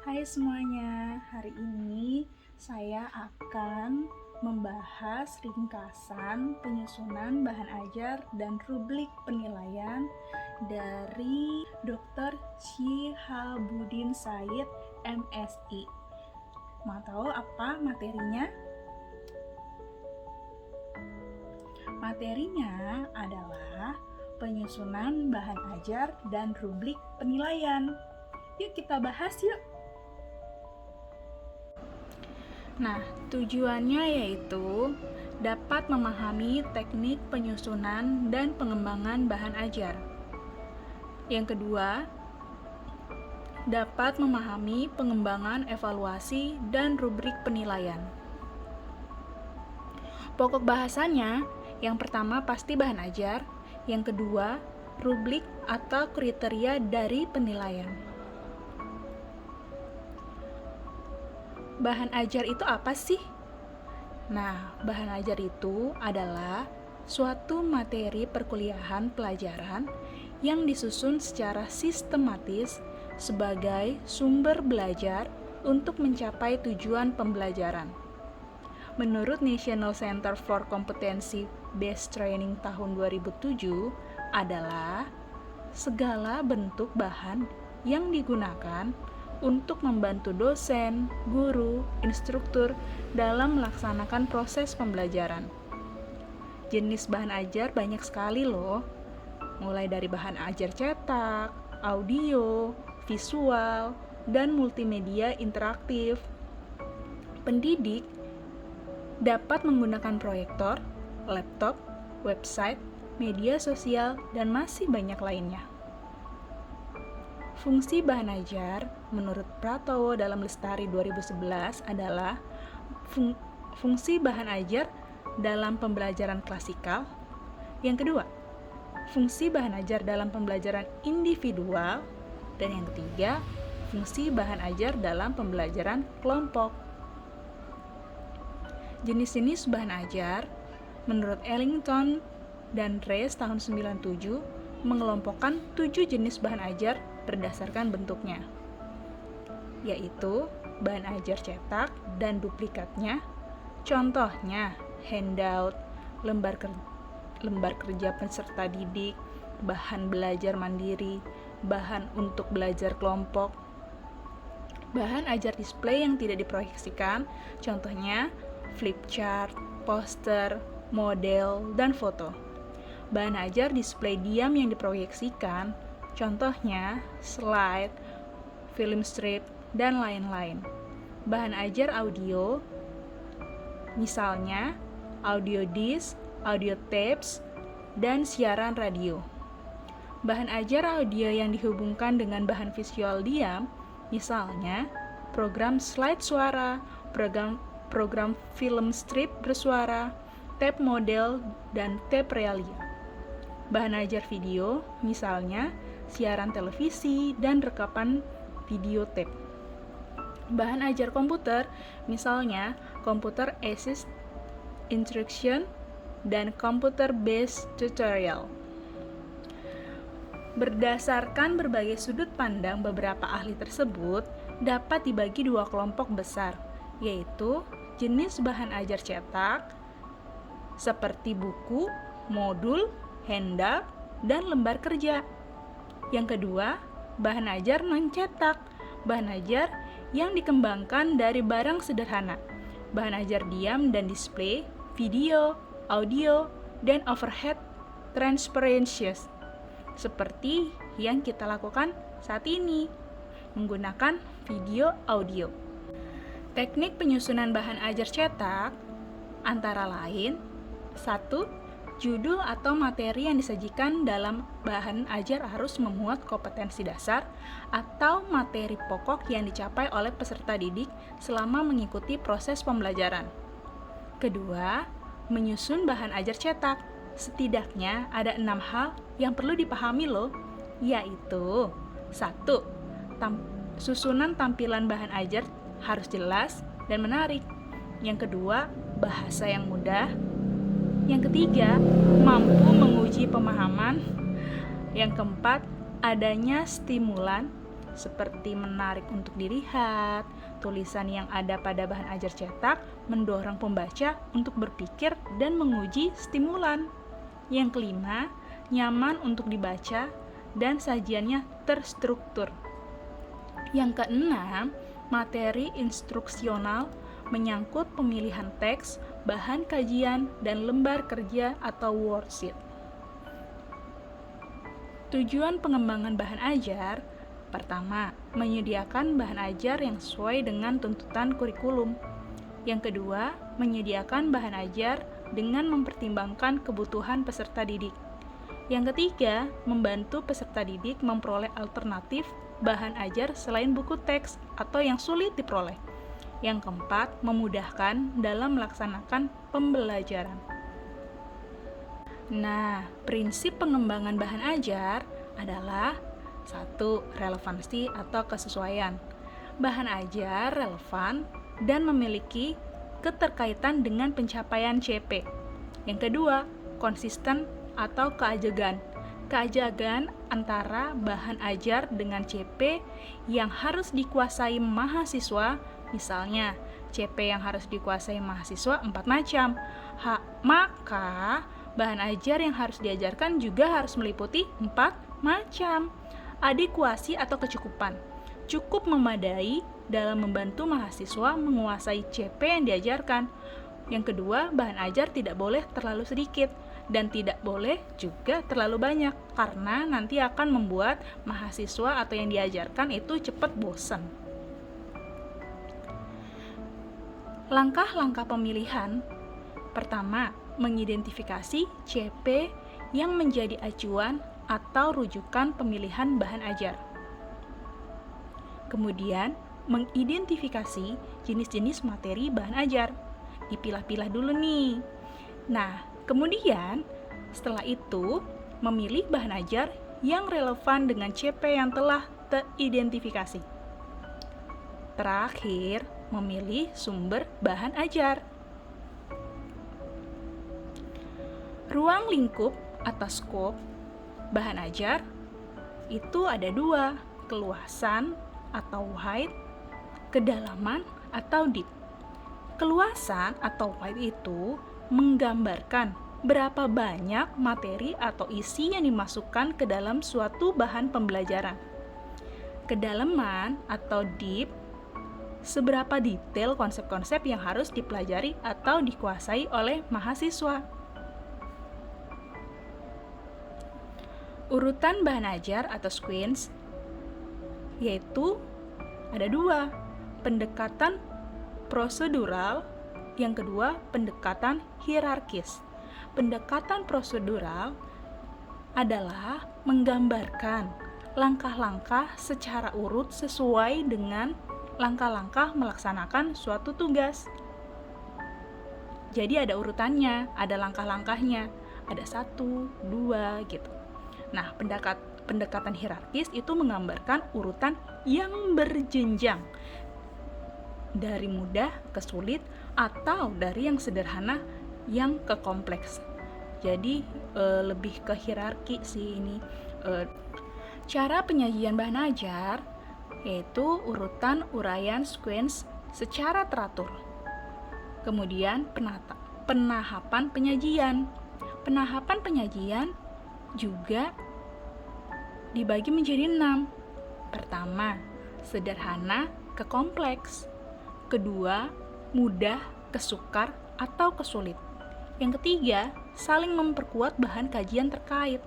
Hai semuanya, hari ini saya akan membahas ringkasan penyusunan bahan ajar dan rubrik penilaian dari Dr. Syihabuddin Said, MSI. Mau tahu apa materinya? Materinya adalah penyusunan bahan ajar dan rubrik penilaian. Yuk kita bahas yuk. Nah, tujuannya yaitu dapat memahami teknik penyusunan dan pengembangan bahan ajar. Yang kedua, dapat memahami pengembangan evaluasi dan rubrik penilaian. Pokok bahasanya, yang pertama pasti bahan ajar, yang kedua, rubrik atau kriteria dari penilaian. Bahan ajar itu apa sih? Nah, bahan ajar itu adalah suatu materi perkuliahan pelajaran yang disusun secara sistematis sebagai sumber belajar untuk mencapai tujuan pembelajaran. Menurut National Center for Competency Based Training tahun 2007 adalah segala bentuk bahan yang digunakan untuk membantu dosen, guru, instruktur dalam melaksanakan proses pembelajaran. Jenis bahan ajar banyak sekali loh, mulai dari bahan ajar cetak, audio, visual, dan multimedia interaktif. Pendidik dapat menggunakan proyektor, laptop, website, media sosial, dan masih banyak lainnya. Fungsi bahan ajar menurut Pratowo dalam Lestari 2011 adalah fungsi bahan ajar dalam pembelajaran klasikal. Yang kedua, fungsi bahan ajar dalam pembelajaran individual. Dan yang ketiga, fungsi bahan ajar dalam pembelajaran kelompok. Jenis-jenis bahan ajar menurut Ellington dan Rees tahun 97 mengelompokkan 7 jenis bahan ajar berdasarkan bentuknya, yaitu bahan ajar cetak dan duplikatnya. Contohnya, handout, lembar kerja peserta didik, bahan belajar mandiri, bahan untuk belajar kelompok, bahan ajar display yang tidak diproyeksikan, contohnya flip chart, poster, model, dan foto. Bahan ajar display diam yang diproyeksikan, contohnya slide, film strip, dan lain-lain. Bahan ajar audio, misalnya audio disc, audio tapes, dan siaran radio. Bahan ajar audio yang dihubungkan dengan bahan visual diam, misalnya program slide suara, program film strip bersuara, tape model, dan tape realia. Bahan ajar video, misalnya siaran televisi dan rekapan video tape. Bahan ajar komputer, misalnya computer assist instruction dan computer based tutorial. Berdasarkan berbagai sudut pandang beberapa ahli tersebut dapat dibagi dua kelompok besar, yaitu jenis bahan ajar cetak seperti buku, modul, handout, dan lembar kerja. Yang kedua, bahan ajar non-cetak, bahan ajar yang dikembangkan dari barang sederhana, bahan ajar diam dan display, video, audio, dan overhead transparencies, seperti yang kita lakukan saat ini, menggunakan video audio. Teknik penyusunan bahan ajar cetak antara lain: 1. Judul atau materi yang disajikan dalam bahan ajar harus memuat kompetensi dasar atau materi pokok yang dicapai oleh peserta didik selama mengikuti proses pembelajaran. Kedua, menyusun bahan ajar cetak. Setidaknya ada 6 hal yang perlu dipahami loh, yaitu 1. Susunan tampilan bahan ajar harus jelas dan menarik. Yang kedua, bahasa yang mudah. Yang ketiga, mampu menguji pemahaman. Yang keempat, adanya stimulan seperti menarik untuk dilihat. Tulisan yang ada pada bahan ajar cetak mendorong pembaca untuk berpikir dan menguji stimulan. Yang kelima, nyaman untuk dibaca dan sajiannya terstruktur. Yang keenam, materi instruksional menyangkut pemilihan teks, bahan kajian, dan lembar kerja atau worksheet. Tujuan pengembangan bahan ajar, pertama, menyediakan bahan ajar yang sesuai dengan tuntutan kurikulum. Yang kedua, menyediakan bahan ajar dengan mempertimbangkan kebutuhan peserta didik. Yang ketiga, membantu peserta didik memperoleh alternatif bahan ajar selain buku teks atau yang sulit diperoleh. Yang keempat, memudahkan dalam melaksanakan pembelajaran. Nah, prinsip pengembangan bahan ajar adalah 1. Relevansi atau kesesuaian. Bahan ajar relevan dan memiliki keterkaitan dengan pencapaian CP. Yang kedua, konsisten atau keajegan. Keajegan antara bahan ajar dengan CP yang harus dikuasai mahasiswa. Misalnya, CP yang harus dikuasai mahasiswa 4 macam. Maka, bahan ajar yang harus diajarkan juga harus meliputi 4 macam. Adekuasi atau kecukupan. Cukup memadai dalam membantu mahasiswa menguasai CP yang diajarkan. Yang kedua, bahan ajar tidak boleh terlalu sedikit dan tidak boleh juga terlalu banyak karena nanti akan membuat mahasiswa atau yang diajarkan itu cepat bosan. Langkah-langkah pemilihan. Pertama, mengidentifikasi CP yang menjadi acuan atau rujukan pemilihan bahan ajar. Kemudian, mengidentifikasi jenis-jenis materi bahan ajar. Dipilah-pilah dulu nih. Nah, kemudian setelah itu memilih bahan ajar yang relevan dengan CP yang telah teridentifikasi. Terakhir, memilih sumber bahan ajar. Ruang lingkup atau skop bahan ajar itu ada 2, keluasan atau wide, kedalaman atau deep. Keluasan atau wide itu menggambarkan berapa banyak materi atau isi yang dimasukkan ke dalam suatu bahan pembelajaran. Kedalaman atau deep, seberapa detail konsep-konsep yang harus dipelajari atau dikuasai oleh mahasiswa. Urutan bahan ajar atau sequence yaitu ada 2, pendekatan prosedural, yang kedua pendekatan hierarkis. Pendekatan prosedural adalah menggambarkan langkah-langkah secara urut sesuai dengan langkah-langkah melaksanakan suatu tugas. Jadi ada urutannya, ada langkah-langkahnya, ada 1, 2 gitu. Nah, pendekatan hierarkis itu menggambarkan urutan yang berjenjang dari mudah ke sulit atau dari yang sederhana yang ke kompleks. Jadi lebih ke hierarki sih ini. Cara penyajian bahan ajar yaitu urutan uraian sequence secara teratur. Kemudian penahapan penyajian. Penahapan penyajian juga dibagi menjadi 6. Pertama, sederhana ke kompleks. Kedua, mudah ke sukar atau ke sulit. Yang ketiga, saling memperkuat bahan kajian terkait.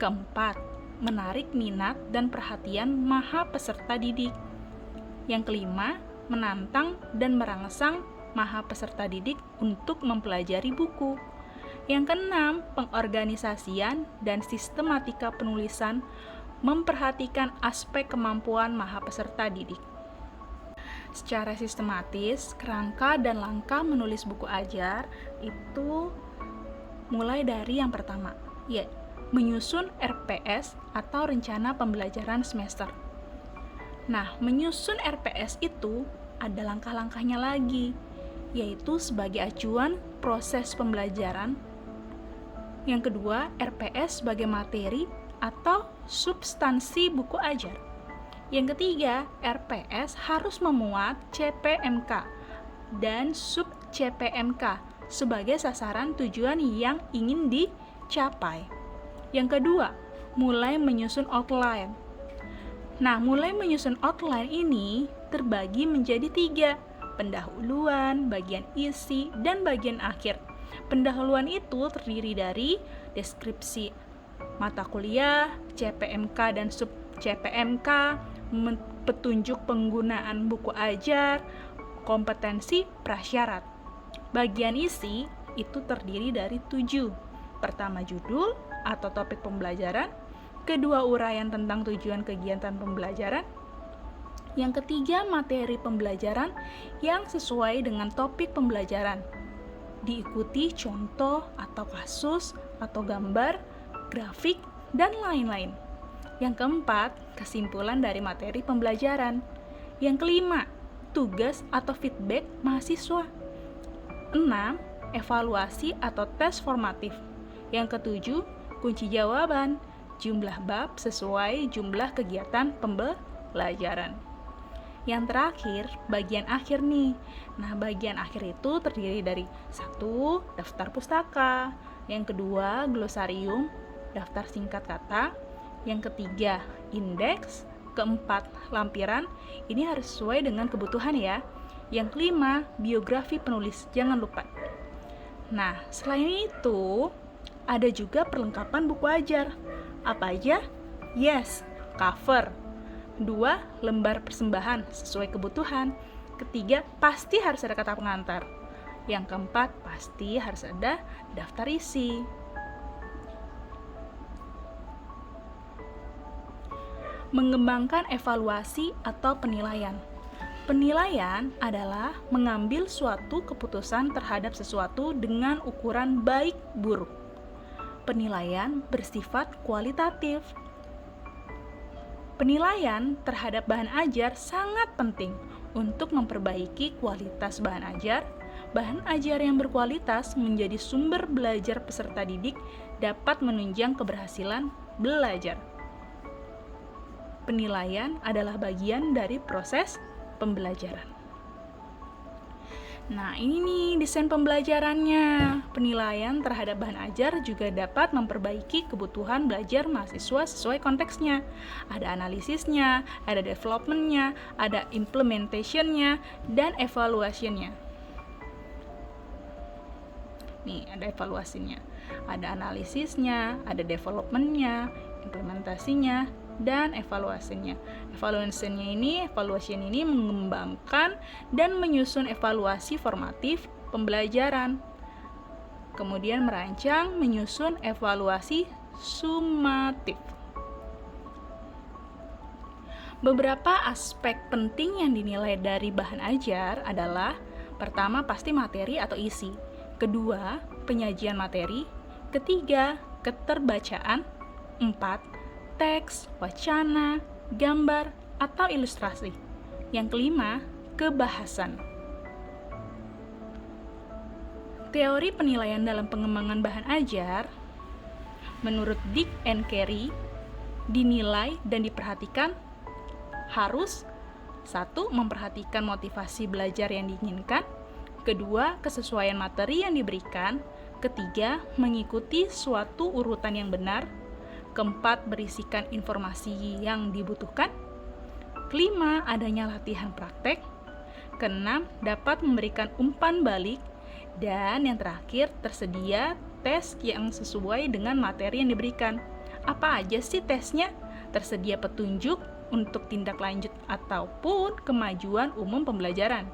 Keempat, menarik minat dan perhatian maha peserta didik. Yang kelima, menantang dan merangsang maha peserta didik untuk mempelajari buku. Yang keenam, pengorganisasian dan sistematika penulisan memperhatikan aspek kemampuan maha peserta didik. Secara sistematis, kerangka dan langkah menulis buku ajar itu mulai dari yang pertama, yaitu menyusun RPS atau rencana pembelajaran semester. Nah, menyusun RPS itu ada langkah-langkahnya lagi, yaitu sebagai acuan proses pembelajaran. Yang kedua, RPS sebagai materi atau substansi buku ajar. Yang ketiga, RPS harus memuat CPMK dan sub CPMK sebagai sasaran tujuan yang ingin dicapai. Yang kedua, mulai menyusun outline. Nah, mulai menyusun outline ini terbagi menjadi 3, pendahuluan, bagian isi, dan bagian akhir. Pendahuluan itu terdiri dari deskripsi mata kuliah, CPMK dan sub CPMK, petunjuk penggunaan buku ajar, kompetensi prasyarat. Bagian isi itu terdiri dari 7. Pertama, judul atau topik pembelajaran. Kedua, uraian tentang tujuan kegiatan pembelajaran. Yang ketiga, materi pembelajaran yang sesuai dengan topik pembelajaran. Diikuti contoh atau kasus atau gambar, grafik, dan lain-lain. Yang keempat, kesimpulan dari materi pembelajaran. Yang kelima, tugas atau feedback mahasiswa. 6. Evaluasi atau tes formatif. Yang ketujuh, kunci jawaban. Jumlah bab sesuai jumlah kegiatan pembelajaran. Yang terakhir, bagian akhir nih. Nah, bagian akhir itu terdiri dari 1. Daftar pustaka. Yang kedua, glosarium, daftar singkat kata. Yang ketiga, indeks. Keempat, lampiran. Ini harus sesuai dengan kebutuhan ya. Yang kelima, biografi penulis. Jangan lupa. Nah, selain itu, ada juga perlengkapan buku ajar. Apa aja? Yes, cover. 2. Lembar persembahan sesuai kebutuhan. Ketiga, pasti harus ada kata pengantar. Yang keempat, pasti harus ada daftar isi. Mengembangkan evaluasi atau penilaian. Penilaian adalah mengambil suatu keputusan terhadap sesuatu dengan ukuran baik buruk. Penilaian bersifat kualitatif. Penilaian terhadap bahan ajar sangat penting untuk memperbaiki kualitas bahan ajar. Bahan ajar yang berkualitas menjadi sumber belajar peserta didik, dapat menunjang keberhasilan belajar. Penilaian adalah bagian dari proses pembelajaran. Nah, ini nih desain pembelajarannya. Penilaian terhadap bahan ajar juga dapat memperbaiki kebutuhan belajar mahasiswa sesuai konteksnya. Ada analisisnya, ada developmentnya, ada implementationnya, dan evaluationnya. Nih, ada evaluasinya, ada analisisnya, ada developmentnya, implementasinya, dan evaluasinya. Evaluation ini mengembangkan dan menyusun evaluasi formatif pembelajaran. Kemudian merancang, menyusun evaluasi sumatif. Beberapa aspek penting yang dinilai dari bahan ajar adalah: pertama, pasti materi atau isi. Kedua, penyajian materi. Ketiga, keterbacaan. 4, teks, wacana, gambar, atau ilustrasi. Yang kelima, kebahasan. Teori penilaian dalam pengembangan bahan ajar, menurut Dick and Carey, dinilai dan diperhatikan harus: 1. Memperhatikan motivasi belajar yang diinginkan. Kedua, kesesuaian materi yang diberikan. Ketiga, mengikuti suatu urutan yang benar. Keempat, berisikan informasi yang dibutuhkan. Kelima, adanya latihan praktek. Keenam, dapat memberikan umpan balik. Dan yang terakhir, tersedia tes yang sesuai dengan materi yang diberikan. Apa aja sih tesnya? Tersedia petunjuk untuk tindak lanjut ataupun kemajuan umum pembelajaran.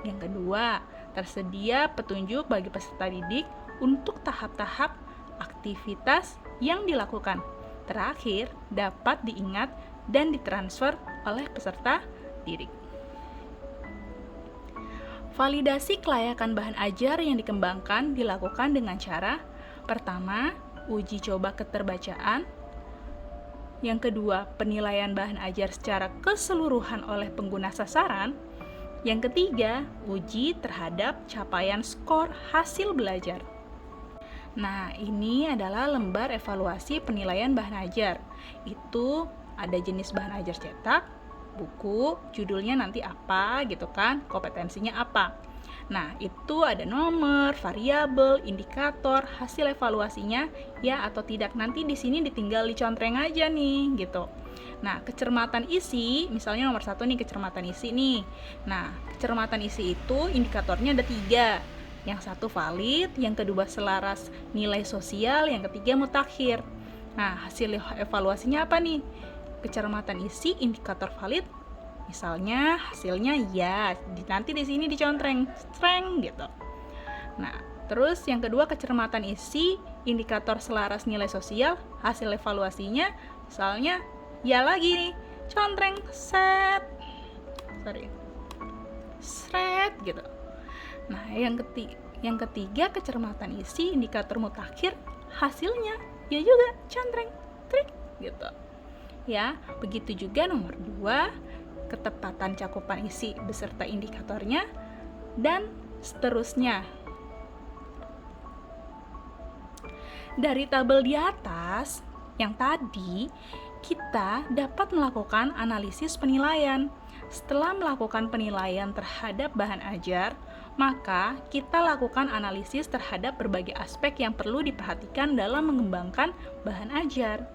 Yang kedua, tersedia petunjuk bagi peserta didik untuk tahap-tahap aktivitas yang dilakukan. Terakhir, dapat diingat dan ditransfer oleh peserta didik. Validasi kelayakan bahan ajar yang dikembangkan dilakukan dengan cara: pertama, uji coba keterbacaan. Yang kedua, penilaian bahan ajar secara keseluruhan oleh pengguna sasaran. Yang ketiga, uji terhadap capaian skor hasil belajar. Nah, ini adalah lembar evaluasi penilaian bahan ajar. Itu ada jenis bahan ajar cetak, buku, judulnya nanti apa gitu kan, kompetensinya apa. Nah, itu ada nomor, variabel, indikator, hasil evaluasinya ya atau tidak. Nanti di sini ditinggal dicontreng aja nih gitu. Nah, kecermatan isi, misalnya nomor 1 nih, kecermatan isi nih. Nah, kecermatan isi itu indikatornya ada 3. Yang satu valid, yang kedua selaras nilai sosial, yang ketiga mutakhir. Nah, hasil evaluasinya apa nih? Kecermatan isi, indikator valid, misalnya hasilnya ya, nanti di sini dicontreng, streng gitu. Nah, terus yang kedua kecermatan isi, indikator selaras nilai sosial, hasil evaluasinya, misalnya ya lagi nih, contreng, set, gitu. Nah, yang ketiga kecermatan isi, indikator mutakhir, hasilnya ya juga contreng, trik gitu. Ya, begitu juga nomor 2, ketepatan cakupan isi beserta indikatornya dan seterusnya. Dari tabel di atas yang tadi, kita dapat melakukan analisis penilaian. Setelah melakukan penilaian terhadap bahan ajar, maka kita lakukan analisis terhadap berbagai aspek yang perlu diperhatikan dalam mengembangkan bahan ajar.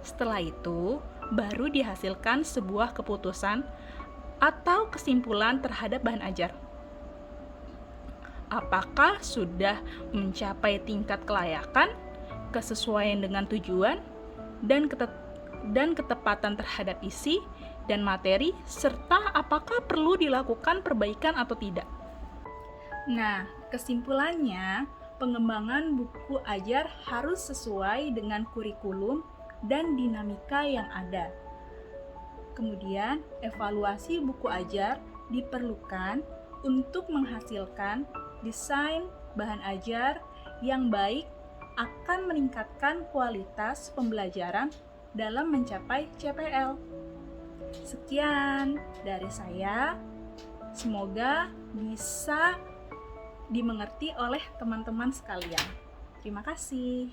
Setelah itu, baru dihasilkan sebuah keputusan atau kesimpulan terhadap bahan ajar. Apakah sudah mencapai tingkat kelayakan, kesesuaian dengan tujuan, dan ketepatan terhadap isi dan materi, serta apakah perlu dilakukan perbaikan atau tidak. Nah, kesimpulannya, pengembangan buku ajar harus sesuai dengan kurikulum dan dinamika yang ada. Kemudian, evaluasi buku ajar diperlukan untuk menghasilkan desain bahan ajar yang baik akan meningkatkan kualitas pembelajaran dalam mencapai CPL. Sekian dari saya, semoga bisa dimengerti oleh teman-teman sekalian. Terima kasih.